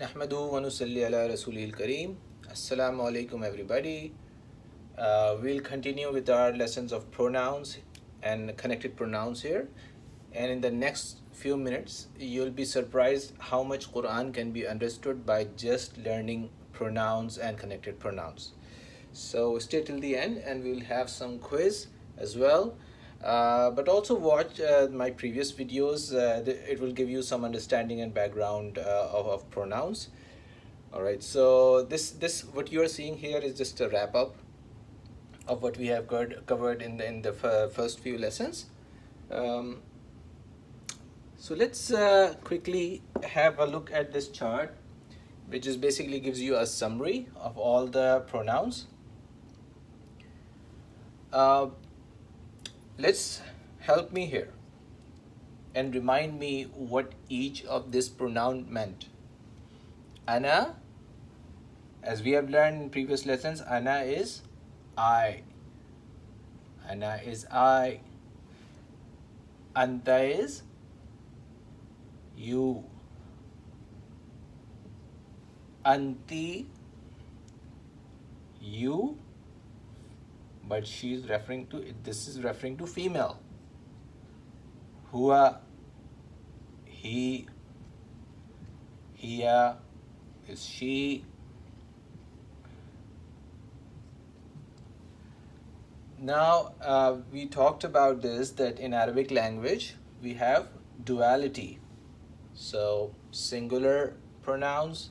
Nahmadu wa nusalli ala rasulil kareem. Assalamu alaikum everybody. We'll continue with our lessons of pronouns and connected pronouns here. And in the next few minutes, you'll be surprised how much Quran can be understood by just learning pronouns and connected pronouns. So stay till the end and we'll have some quiz as well. But also watch my previous videos. It will give you some understanding and background of pronouns. All right, so this what you are seeing here is just a wrap up of what we have covered in the first few lessons. Um, so let's quickly have a look at this chart, which is basically gives you a summary of all the pronouns. Uh, let's help me here and remind me what each of this pronoun meant. Ana, as we have learned in previous lessons, ana is I. Ana is I. Anta is you. Anti, you, but she's referring to, this is referring to female. Hua, he, hiya is she. Now, we talked about this, that in Arabic language, we have duality. So, singular pronouns,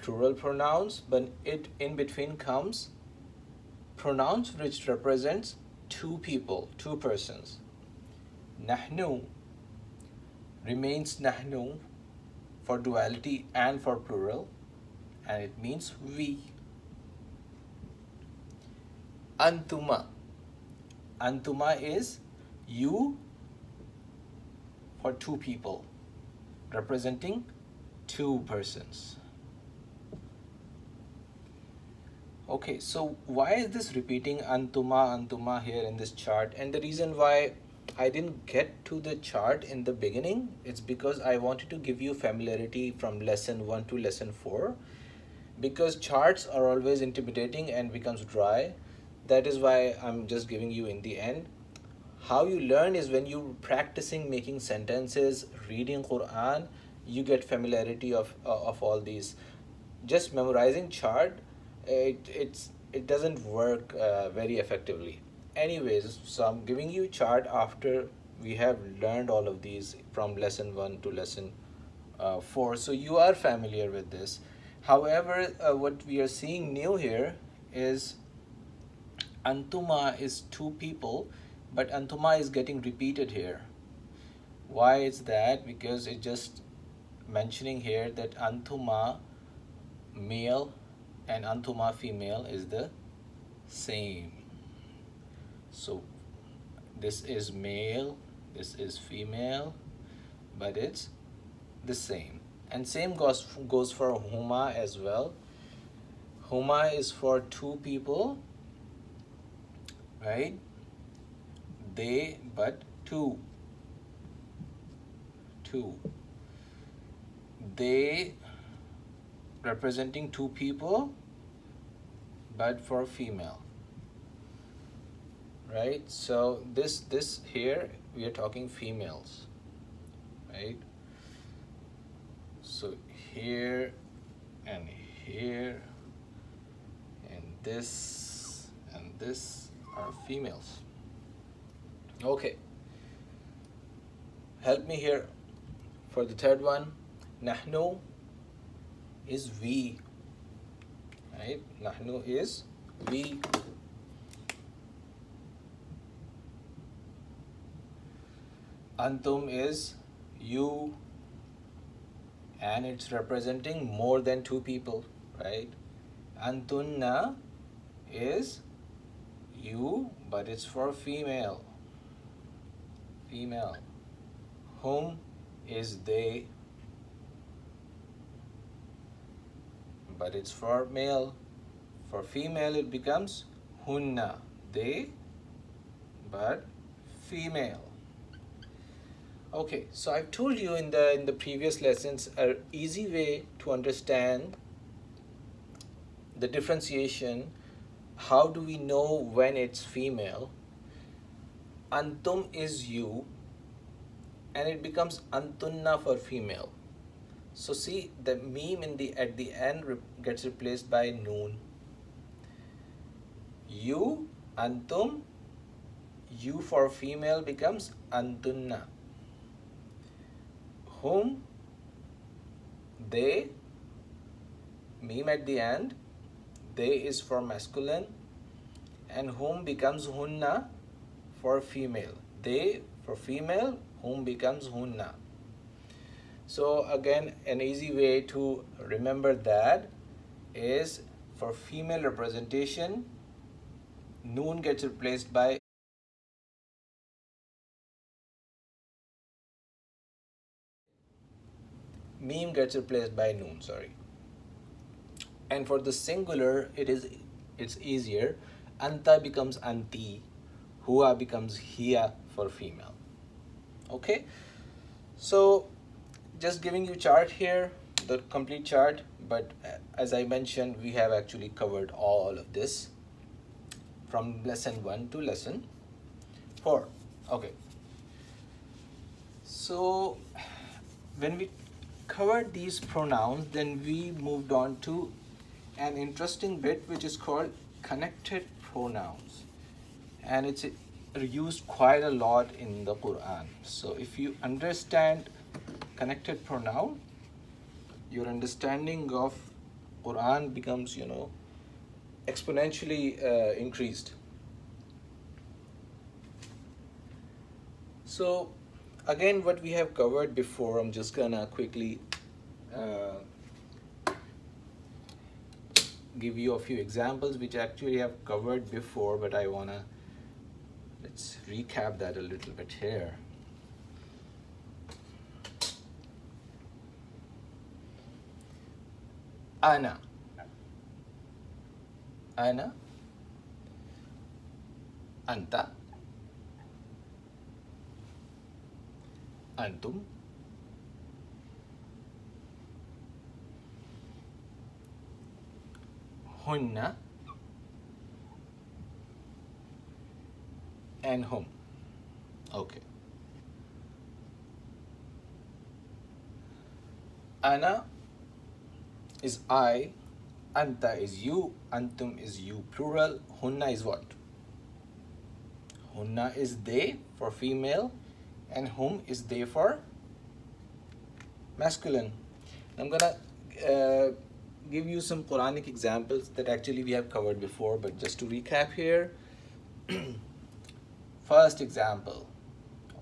plural pronouns, but it in between comes pronouns which represents two people, two persons. Nahnu remains nahnu for duality and for plural, and it means we. Antuma. Antuma is you for two people, representing two persons. Okay, so why is this repeating antuma here in this chart? And the reason why I didn't get to the chart in the beginning, it's because I wanted to give you familiarity from lesson 1 to lesson 4. Because charts are always intimidating and becomes dry. That is why I'm just giving you in the end. How you learn is when you're practicing making sentences, reading Quran, you get familiarity of all these. Just memorizing chart, it doesn't work very effectively. Anyways, so I'm giving you chart after we have learned all of these from lesson 1 to lesson 4. So you are familiar with this. However, what we are seeing new here is Antuma is two people, but Antuma is getting repeated here. Why is that? Because it's just mentioning here that Antuma male and Antuma female is the same. So this is male, this is female, but it's the same. And same goes for Huma as well. Huma is for two people, right? They, but two. They representing two people, but for female, right? So this here we are talking females, right? So here and here and this are females. Okay, help me here for the third one. Nahnu is we, right? Nahnu is we. Antum is you, and it's representing more than two people, right? Antunna is you, but it's for female. Hum is they, but it's for male. For female it becomes hunna, they, but female. Okay, so I've told you in the previous lessons an easy way to understand the differentiation. How do we know when it's female? Antum is you, and it becomes antunna for female. So see, the meme in the at the end gets replaced by noon. You, antum, you for female becomes antunna. Whom, they, meme at the end, they is for masculine, and whom becomes hunna for female. They for female, whom becomes hunna. So again, an easy way to remember that is for female representation, noon gets replaced by meme gets replaced by noon, sorry. And for the singular, it's easier. Anta becomes anti, hua becomes hiya for female. Okay, so just giving you chart here, the complete chart, but as I mentioned, we have actually covered all of this from lesson 1 to lesson 4. Okay, so when we covered these pronouns, then we moved on to an interesting bit which is called connected pronouns, and it's used quite a lot in the Quran. So if you understand connected pronoun, your understanding of Quran becomes, exponentially increased. So again, what we have covered before, I'm just gonna quickly give you a few examples which actually have covered before, but let's recap that a little bit here. Ana, ana, anta, antum, hunna, and hum. Okay. Ana is I, anta is you, antum is you plural, hunna is what? Hunna is they for female, and hum is they for masculine. I'm gonna give you some Quranic examples that actually we have covered before, but just to recap here. First example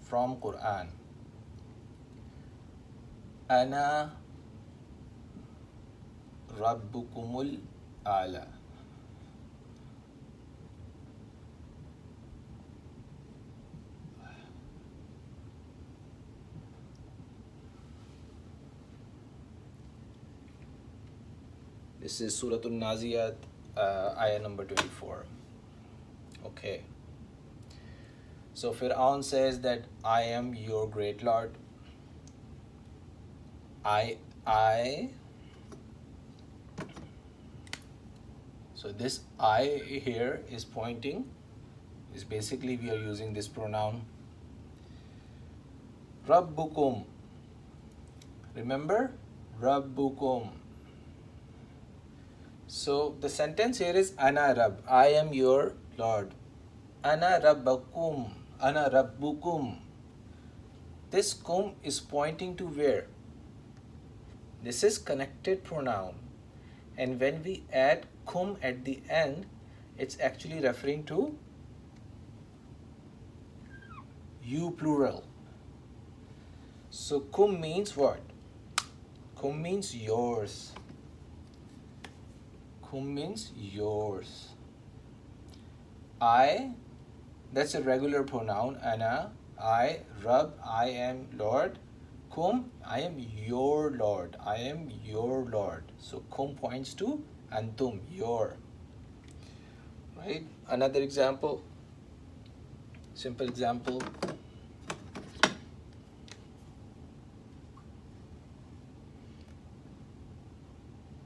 from Quran. Ana Rabbukumul Ala. This is Suratul Naziyat, ayah number 24. Okay. So Fir'aun says that I am your great Lord. I. So this I here is pointing, is basically we are using this pronoun. Rabbukum. Remember? Rabbukum. So the sentence here is Ana Rabb. I am your Lord. Ana Rabbakum. Ana Rabbukum. This kum is pointing to where? This is connected pronoun. And when we add kum at the end, it's actually referring to you plural. So kum means what? Kum means yours. Kum means yours. I, that's a regular pronoun. Ana, I, Rabb, I am Lord. Kum, I am your Lord. I am your Lord. So kum points to antum, your. Right? Another example. Simple example.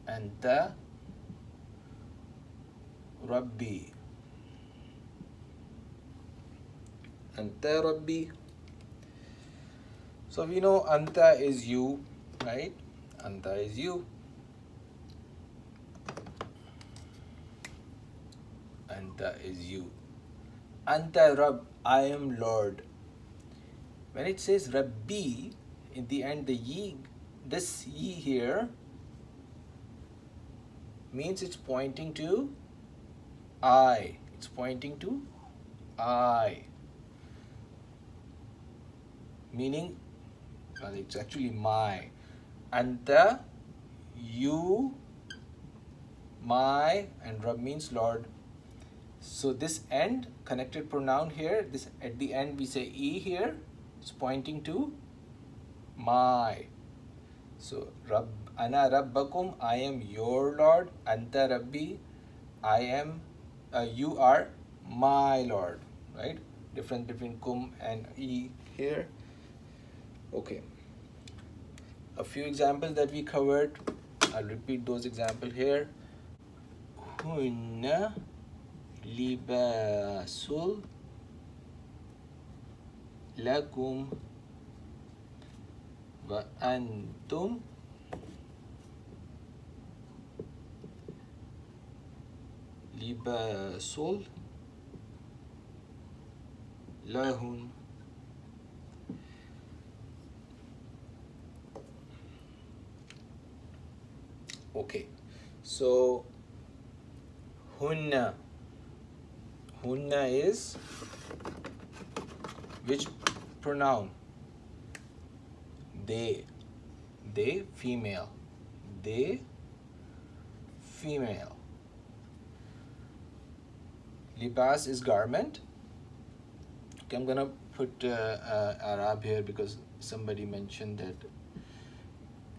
Anta Rabbi. Anta Rabbi. So we know Anta is you, right? Anta is you. Anta is you. Anta Rabb, I am Lord. When it says Rabbi, in the end, the ye, this ye here means it's pointing to I. It's pointing to I. Meaning, well, it's actually my. Anta, you, my, and Rabb means Lord. So this end, connected pronoun here, this at the end we say E here, it's pointing to my. So Rabb, Ana Rabbakum, I am your Lord. Anta Rabbi, I am, you are my Lord, right? Difference between kum and E here. Okay. A few examples that we covered. I'll repeat those examples here. Hunna libasul lakum wa antum libasul lahun. Okay, so hunna is which pronoun? They female. They female. Libas is garment. Okay, I'm gonna put Arab here because somebody mentioned that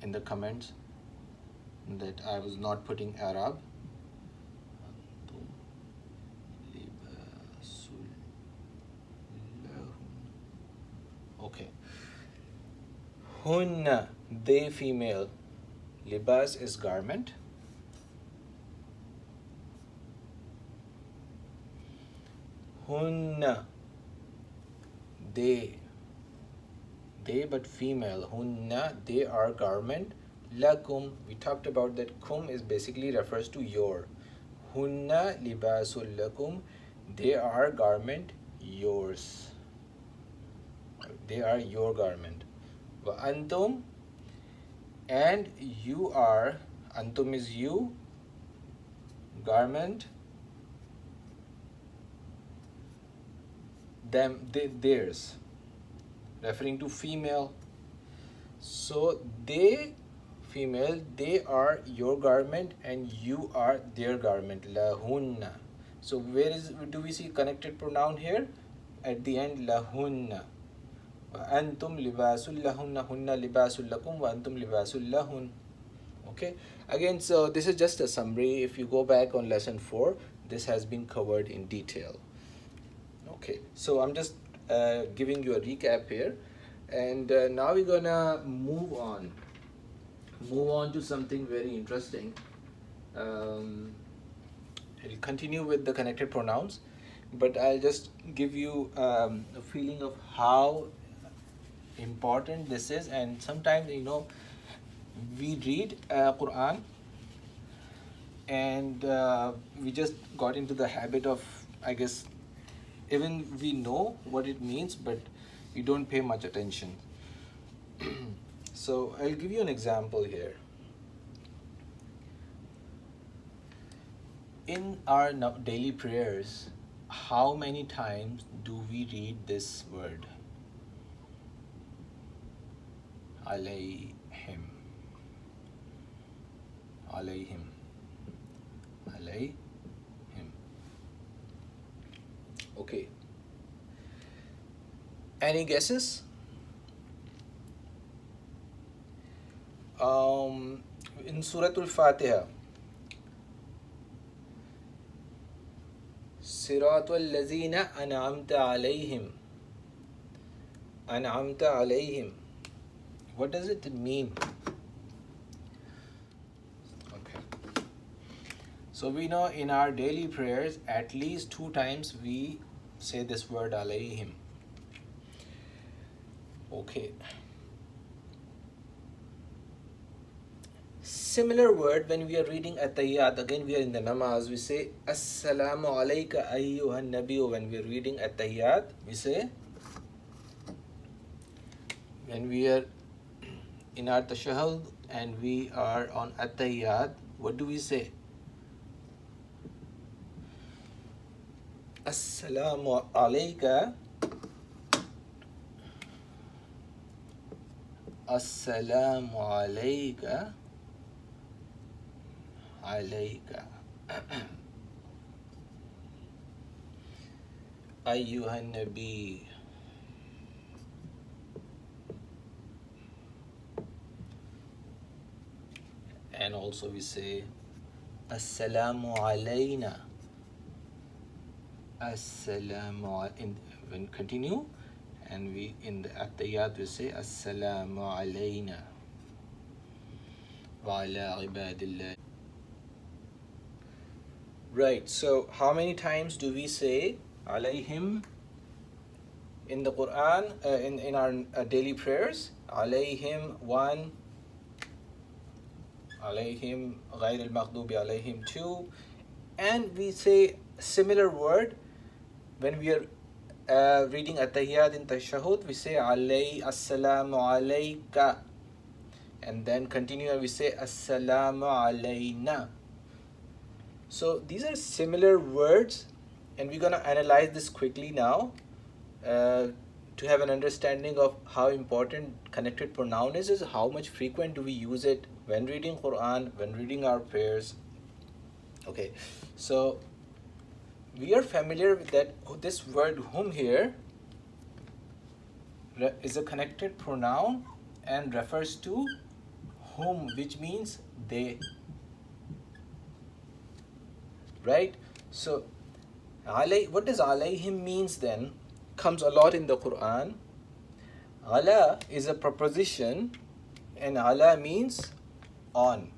in the comments that I was not putting Arab. Okay. Hunna, they female. Libas is garment. Hunna, they but female. Hunna, they are garment. Lakum, we talked about that kum is basically refers to your. Hunna libasul lakum, they are garment yours. They are your garment. Wa antum, and you are, antum is you, garment, them, theirs, referring to female. So they female, they are your garment and you are their garment. Lahunna. So where do we see connected pronoun here? At the end, lahunna. Wa antum libasul lahunna, hunna libasul lakum, wa antum libasul lahun. Okay, again, so this is just a summary. If you go back on lesson 4, this has been covered in detail. Okay, so I'm just giving you a recap here, and now we're gonna move on to something very interesting. I'll continue with the connected pronouns, but I'll just give you a feeling of how important this is. And sometimes, we read Quran and we just got into the habit of, I guess, even we know what it means, but we don't pay much attention. So I'll give you an example here. In our daily prayers, how many times do we read this word? Alayhim. Alayhim. Alayhim. Okay. Any guesses? In Suratul Fatiha, Siratul Lazina An'amta Alayhim. An'amta Alayhim. What does it mean? Okay. So we know in our daily prayers at least 2 times we say this word alayhim. Okay. Similar word when we are reading at-tahiyyat, again we are in the namaz, we say assalamu alayka ayyuhan nabiyyu. When we are reading at-tahiyyat, we say, when we are in our tashahhud and we are on at-tahiyyat, what do we say? Assalamu alayka, assalamu alayka, alayka ayyuhan nabi. And also we say assalamu alayna, assalamu when continue, and we in the at-tahiyyat we say assalamu alayna wa ala ibadillah. Right, so how many times do we say alayhim in the Quran, in our daily prayers? Alayhim 1, alayhim ghayr al-maghdubi alayhim 2, and we say similar word when we are reading at-tahiyyat in tashahhud. We say assalamu alayka, and then continue and we say assalamu alayna. So these are similar words, and we're going to analyze this quickly now to have an understanding of how important connected pronoun is how much frequent do we use it when reading Quran, when reading our prayers. Okay, so we are familiar with that this word whom here is a connected pronoun and refers to whom, which means they. Right? So what does alayhim means then? Comes a lot in the Quran. Ala is a preposition, and ala means on.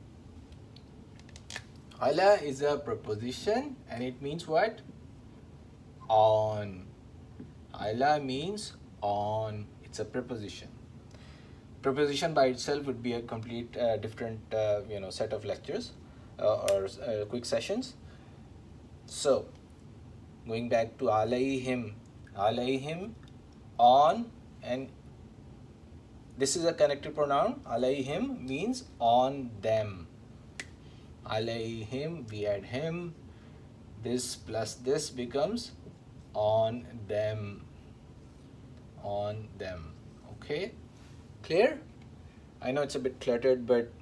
Ala is a preposition and it means what? On. Ala means on. It's a preposition. Preposition by itself would be a complete different set of lectures or quick sessions. So going back to alayhim, alayhim, on, and this is a connected pronoun. Alayhim means on them. Alayhim, we add him, this plus this becomes on them. On them. Okay, clear? I know it's a bit cluttered, but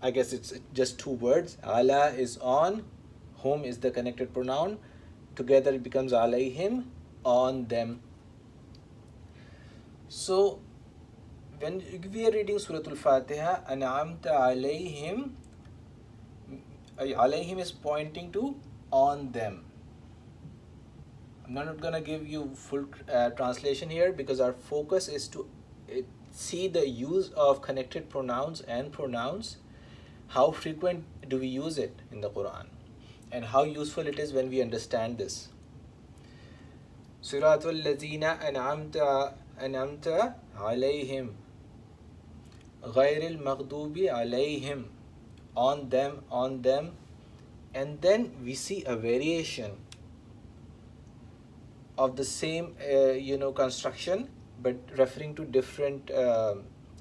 I guess it's just 2 words. Ala is on, whom is the connected pronoun. Together it becomes alayhim, on them. So when we are reading Surah Al-Fatiha, an'amta alayhim, alayhim is pointing to on them. I'm not going to give you full translation here because our focus is to see the use of connected pronouns and pronouns. How frequent do we use it in the Quran, and how useful it is when we understand this. Siratul lazina an'amta alayhim ghayril maghdubi alayhim, on them, and then we see a variation of the same construction, but referring to different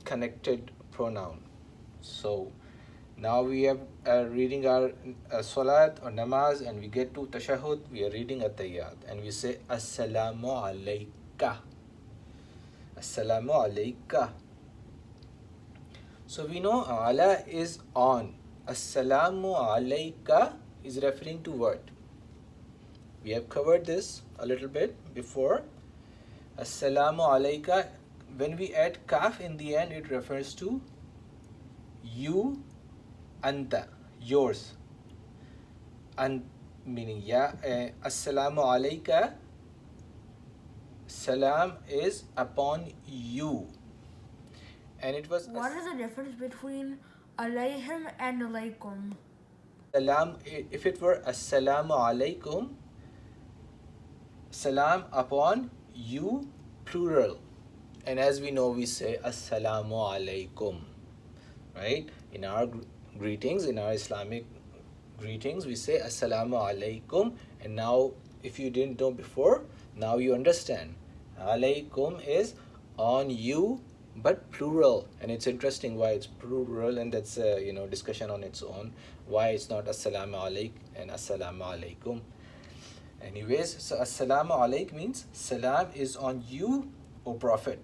connected pronoun. So now we are reading our salat or namaz, and we get to tashahhud, we are reading at-tahiyyat, and we say assalamu alayka, assalamu alayka. So we know ala is on, assalamu alayka is referring to what? We have covered this a little bit before. Assalamu alayka, when we add kaf in the end, it refers to you, anta, yours. And meaning, assalamu alayka, salam is upon you. And it was. What is the difference between alayhim and alaykum? Salam, if it were assalamu alaikum, salam upon you, plural. And as we know, we say assalamu alaikum, right? In our greetings, in our Islamic greetings, we say assalamu alaikum. And now, if you didn't know before, now you understand. Alaikum is on you, but plural. And it's interesting why it's plural, and that's a discussion on its own. Why it's not assalamu alaik and assalamu alaikum. Anyways, so assalamu alaik means salam is on you, O Prophet,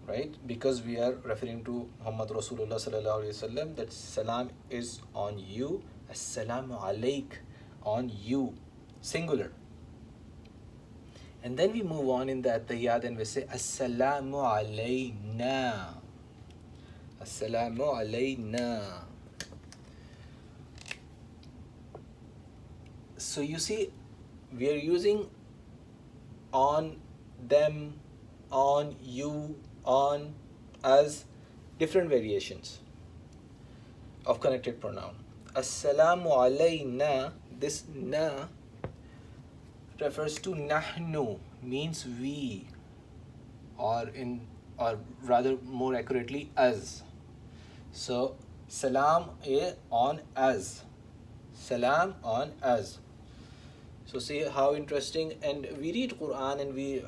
right? Because we are referring to Muhammad Rasulullah sallallahu alaihi wasallam, that salam is on you. Assalamu alaik, on you, singular. And then we move on in the At-Tahiyyat and we say assalamu alayna. Assalamu alayna. So you see, we are using on, them, on, you, on, as different variations of connected pronoun. Assalamu alayna, this na refers to nahnu, means we, or rather more accurately, us. So salam on us. Salam on us. So see how interesting. And we read Quran, and we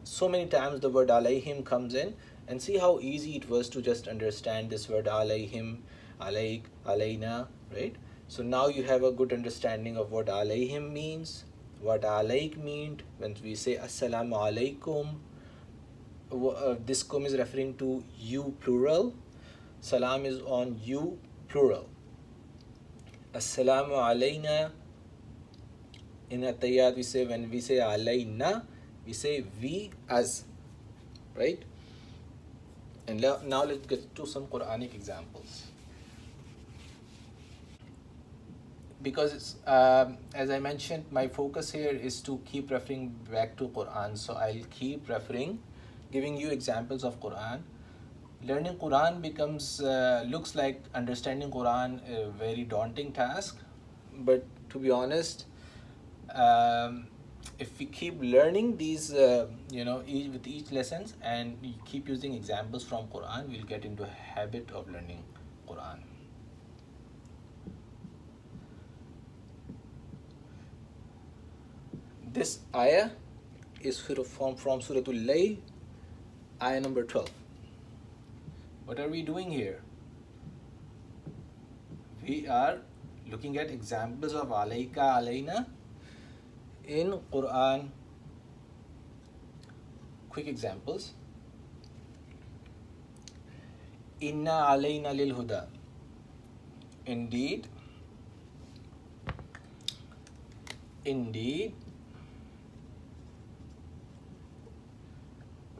so many times the word alayhim comes in, and see how easy it was to just understand this word alayhim, alayk, alayna, right? So now you have a good understanding of what alayhim means, what alayk means when we say assalamu alaikum. This kum is referring to you, plural. Salam is on you, plural. Assalamu alayna. In At-Tahiyyat, we say, when we say alayna, we say we, us, right? And now let's get to some Quranic examples. Because it's, as I mentioned, my focus here is to keep referring back to Quran. So I'll keep referring, giving you examples of Quran. Learning Quran becomes, looks like understanding Quran a very daunting task. But to be honest, if we keep learning these, with each lessons, and we keep using examples from Quran, we'll get into a habit of learning Quran. This ayah is from Suratul Layl, ayah number 12. What are we doing here? We are looking at examples of alayka, alayna in Quran. Quick examples. Inna alayna lil huda. Indeed,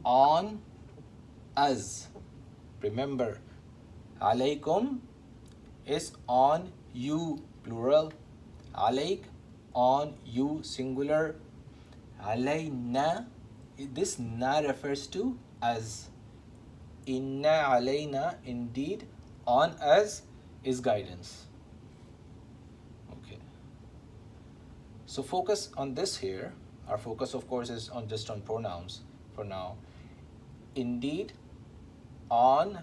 on us. Remember, alaykum is on you, plural. Alayk, on you, singular. Alayna, this na refers to us. Inna alayna, indeed, on us is guidance. Okay. So focus on this here. Our focus, of course, is on just on pronouns for now. Indeed, on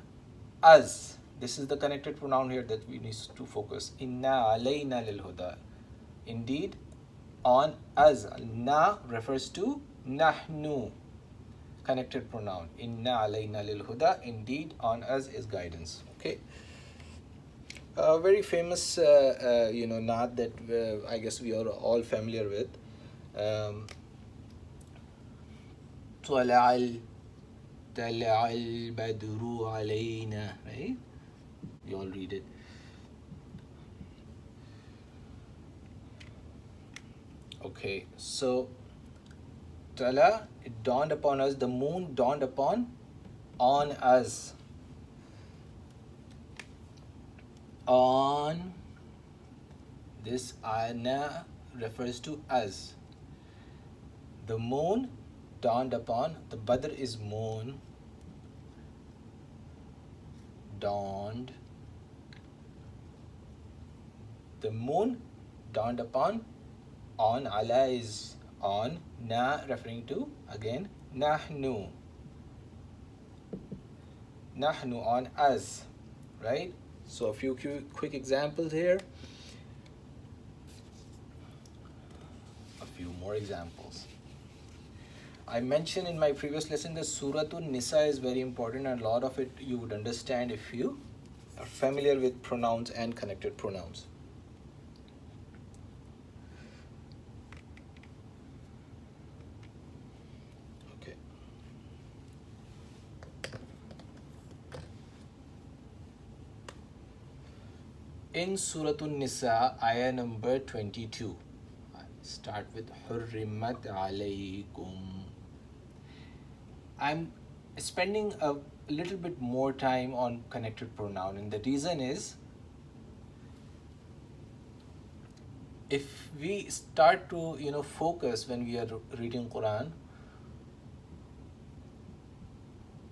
us. This is the connected pronoun here that we need to focus. Inna alayna lil huda. Indeed, on us. Na refers to nahnu. Connected pronoun. Inna alayna lil huda. Indeed, on us is guidance. Okay. A very famous, naat that I guess we are all familiar with. طلع البدر علينا, right? You all read it. Okay, so Tala, it dawned upon us, the moon dawned on us. On, this ana refers to us. The moon dawned upon, the Badr is moon, dawned The moon dawned upon. On, ala is on. Na referring to, again, nahnu. Nahnu, on us, right? So a few quick examples here. A few more examples. I mentioned in my previous lesson that Suratul Nisa is very important, and a lot of it you would understand if you are familiar with pronouns and connected pronouns. Okay. In Suratul Nisa, ayah number 22, start with Hurrimat alaykum. I'm spending a little bit more time on connected pronoun, and the reason is, if we start to focus when we are reading Quran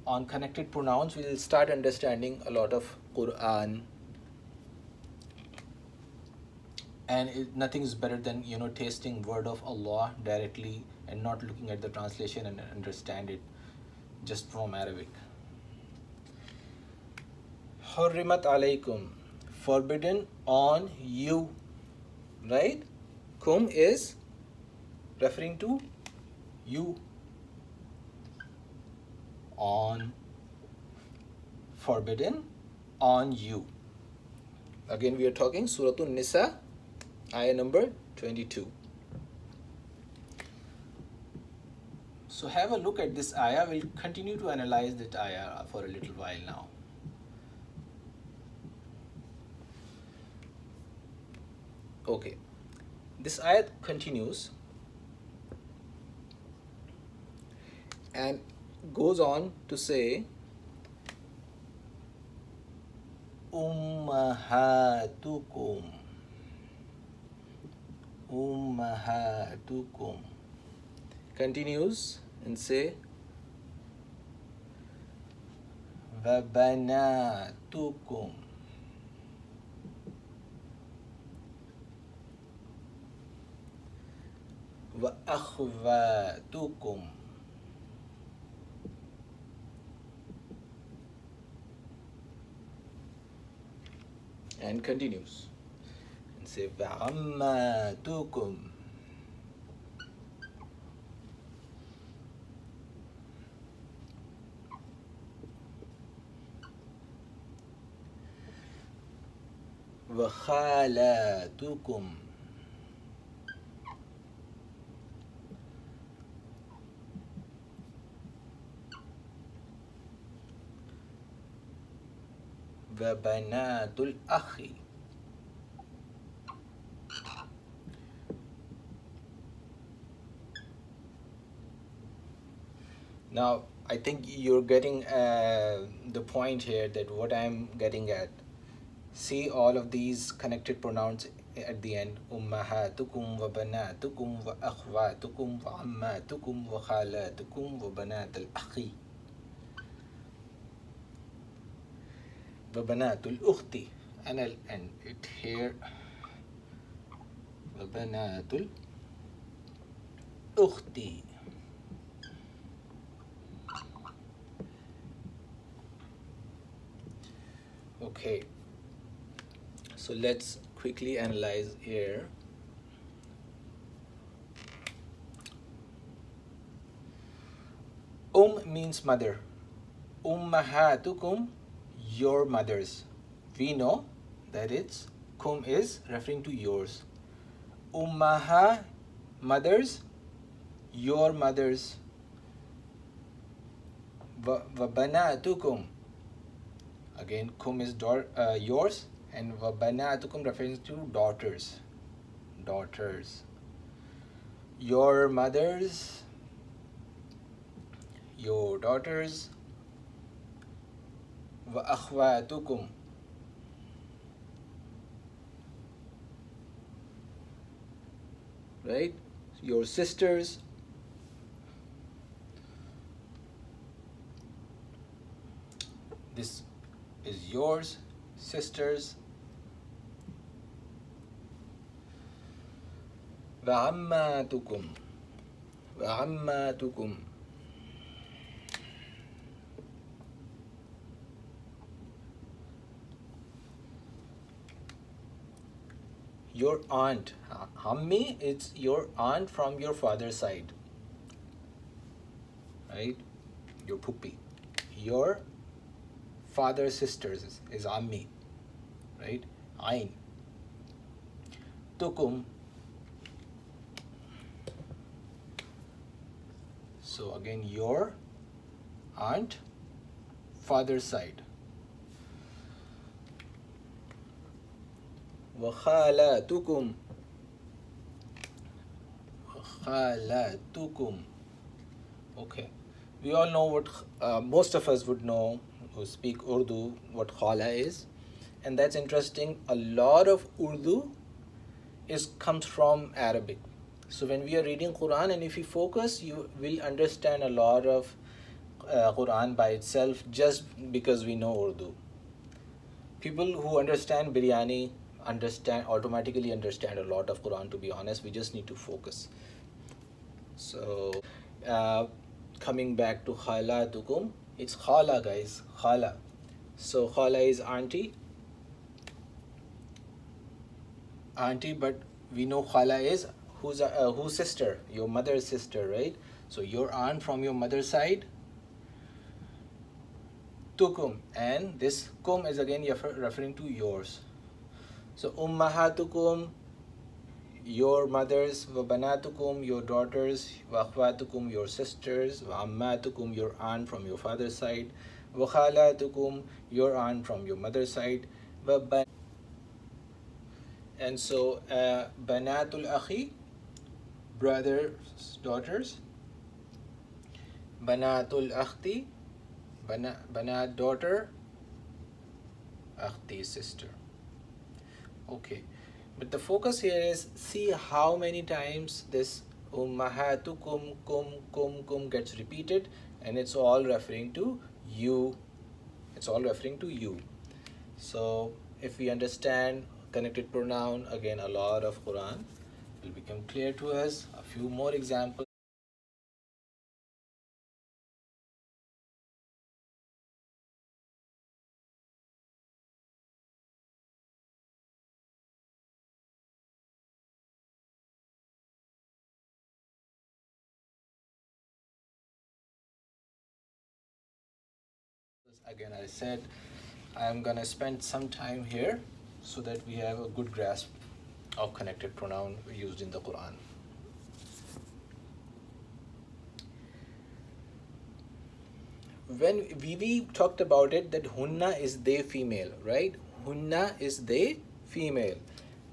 on connected pronouns, we'll start understanding a lot of Quran, and nothing is better than tasting word of Allah directly and not looking at the translation and understand it just from Arabic. Hurrimat alaykum, forbidden on you, right? Kum is referring to you. On, forbidden on you. Again, we are talking Suratul Nisa, ayah number 22. So have a look at this ayah. We'll continue to analyze that ayah for a little while now. Okay, this ayah continues and goes on to say, Ummahatukum. Ummahatukum. Continues and say, Vabanatukum. Wa akhwatukum. And continues and say Va'ammatukum. Wa khalatukum. Banatul akhi. Now, I think you're getting the point here, that what I'm getting at. See all of these connected pronouns at the end. Ummahatukum wa banatukum wa akhwatukum wa ammatukum wa khalatukum wa banatul akhi. Wabanatul ukhti, and I'll end it here. Wabanatul ukhti. Okay, so let's quickly analyze here. Means mother. Ummahatukum, your mothers. We know that it's kum is referring to yours. Ummaha, mothers, your mothers. Vabanatukum, again kum is yours, and vabanatukum refers to daughters. Daughters. Your mothers, your daughters. Wa akhwatukum, right? Your sisters. This is yours, sisters. وعماتكم وعماتكم. Your aunt. Hammi, it's your aunt from your father's side, right? Your puppy. Your father's sisters is ammi, right? Ain. Tukum. So again, your aunt, father's side. وخالاتكم وخالاتكم. Okay, we all know what most of us would know who speak Urdu what khala is, and that's interesting. A lot of Urdu comes from Arabic. So when we are reading Quran, and if you focus, you will understand a lot of Quran by itself just because we know Urdu. People who understand biryani automatically understand a lot of Quran. To be honest, we just need to focus. So uh, coming back to khalatukum, it's khala, guys, khala. So khala is auntie, but we know khala is whose sister, your mother's sister, right? So your aunt from your mother's side, tukum, and this kum is again referring to yours. So ummahatukum, your mothers, wa banatukum, your daughters, wa akhwatukum, your sisters, wa ammatukum, your aunt from your father's side, wa khalatukum, your aunt from your mother's side, wa ban. And so banatul akhi, brothers, daughters, banatul akhti, banat daughter, akhti sister. Okay, but the focus here is see how many times this ummahatukum kum gets repeated, and it's all referring to you. It's all referring to you. So if we understand connected pronoun, again a lot of Quran will become clear to us. A few more examples. Again, I said I'm gonna spend some time here so that we have a good grasp of connected pronoun used in the Quran. When we talked about it, that hunna is they female, right? Hunna is they female.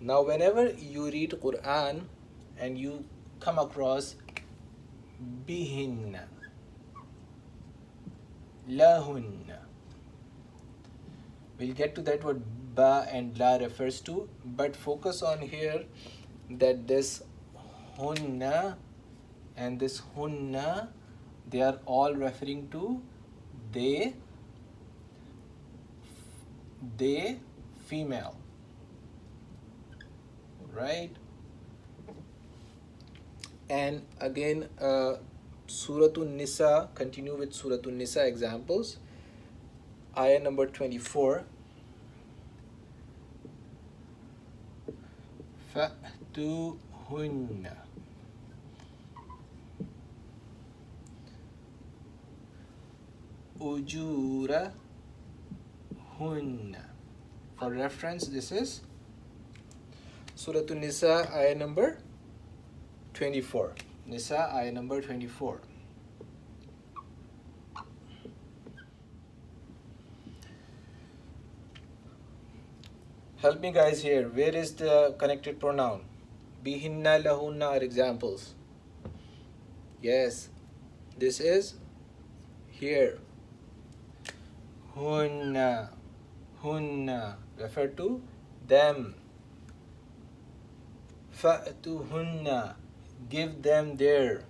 Now whenever you read Quran and you come across bihinna, lahunna, we'll get to that what ba and la refers to, but focus on here that this hunna and this hunna, they are all referring to they female, right? And again Suratul Nisa, continue with Suratul Nisa examples. Ayah number 24. Fa'tuhunna ujurahunna. For reference, this is Suratul Nisa, ayah number 24. Nisa, ayah number 24. Help me guys here. Where is the connected pronoun? Bihinna, lahunna are examples. Yes, this is here. Hunna, refer to them. Fa'tuhunna, give them their,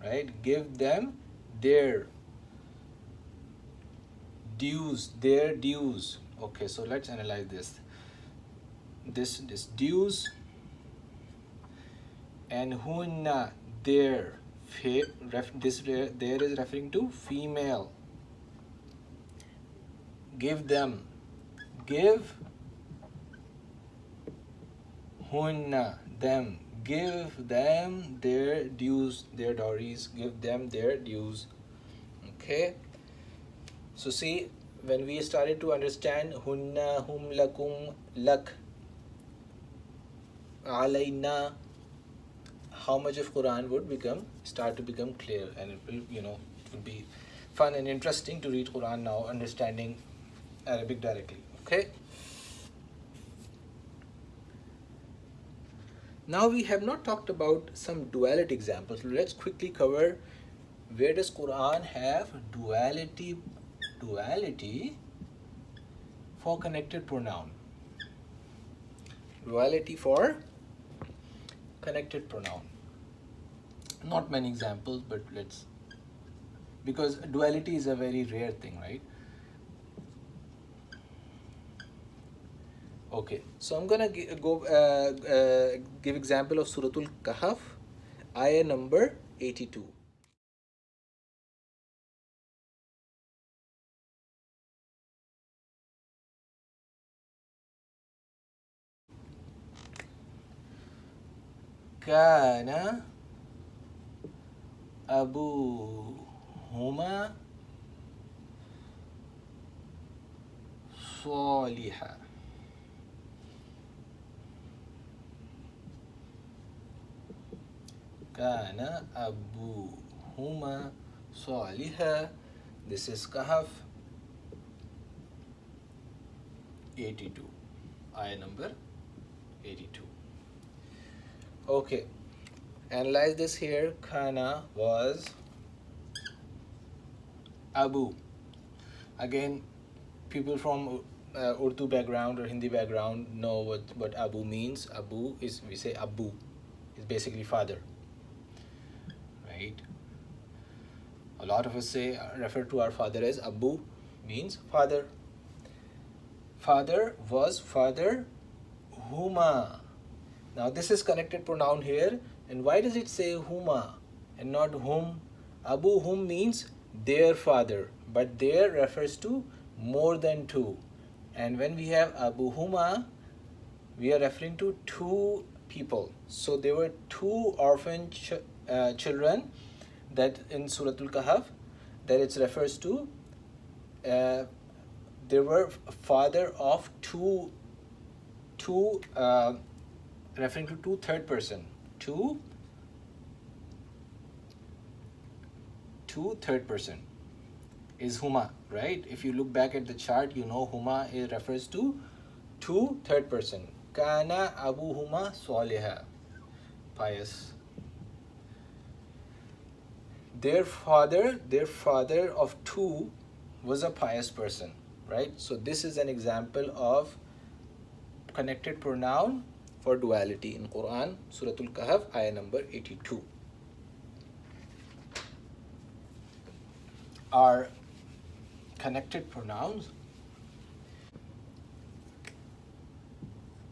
right? Give them their dues, their dues. Okay, so let's analyze this. This dues and hunna, their. This there is referring to female. Give them. Give hunna, them. Give them their dues, their dowries. Give them their dues. Okay. So see, when we started to understand hunna, hum, lakum, lak, alayna, how much of Quran would start to become clear, and it will, it will be fun and interesting to read Quran now, understanding Arabic directly. Okay. Now we have not talked about some duality examples. Let's quickly cover where does Quran have duality for connected pronoun. Duality for connected pronoun. Not many examples, but let's, because duality is a very rare thing, right? Okay, so I'm gonna give example of Suratul Kahf, ayah number 82. Kana abuhuma صالحا. Kana abuhuma صالحا. This is Kahf 82, ayah number 82. Okay, analyze this here. Kana was Abu. Again, people from Urdu background or Hindi background know what Abu means. Abu is, we say Abu, is basically father, right? A lot of us say, refer to our father as Abu, means father. Father was father Huma. Now this is connected pronoun here, and why does it say Huma and not whom? Abu hum means their father, but there refers to more than two. And when we have Abu Huma, we are referring to two people. So there were two orphan children that in Suratul Kahf that it refers to. There were father of two referring to two third person, two third person is Huma, right? If you look back at the chart, you know Huma refers to two third person. Kana Abu Huma Saliha, pious. Their father of two was a pious person, right? So this is an example of connected pronoun for duality in Quran, Suratul Kahf, ayah number 82. Are connected pronouns.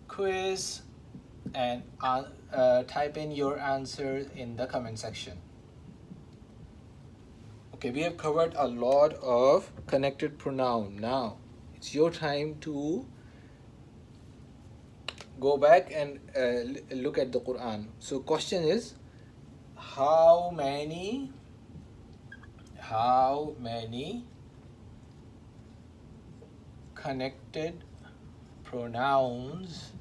Quiz and type in your answer in the comment section. Okay, we have covered a lot of connected pronoun. Now it's your time to go back and look at the Quran. So question is, how many connected pronouns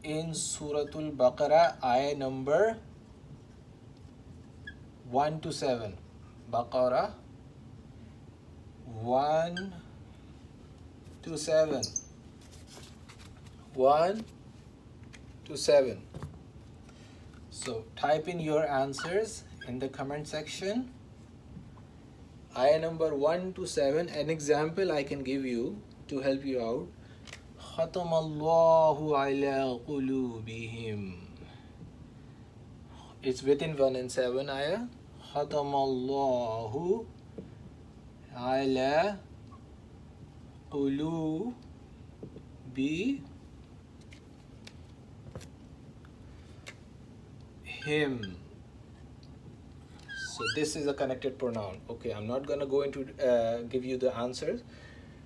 in Suratul Baqarah, ayah number 1 to 7. Baqarah 1 to 7. 1 to 7. So type in your answers in the comment section. Ayah number 1 to 7. An example I can give you to help you out. خَتَمَ اللَّهُ عَلَىٰ قُلُوبِهِمْ. It's within 1 and 7 ayah. خَتَمَ اللَّهُ عَلَىٰ قُلُوبِهِمْ. be, him. So this is a connected pronoun. Okay, I'm not gonna go into give you the answers.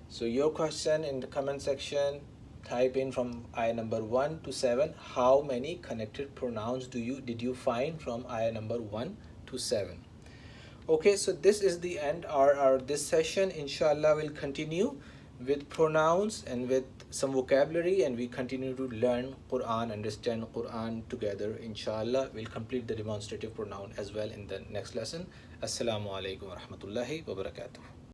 So your question in the comment section, type in from ayah number 1 to 7, how many connected pronouns did you find from ayah number 1 to 7? Okay, so this is the end our this session. Inshallah, we'll continue with pronouns and with some vocabulary, and we continue to learn Quran, understand Quran together. Inshallah, we'll complete the demonstrative pronoun as well in the next lesson. Assalamu alaikum wa rahmatullahi wa barakatuh.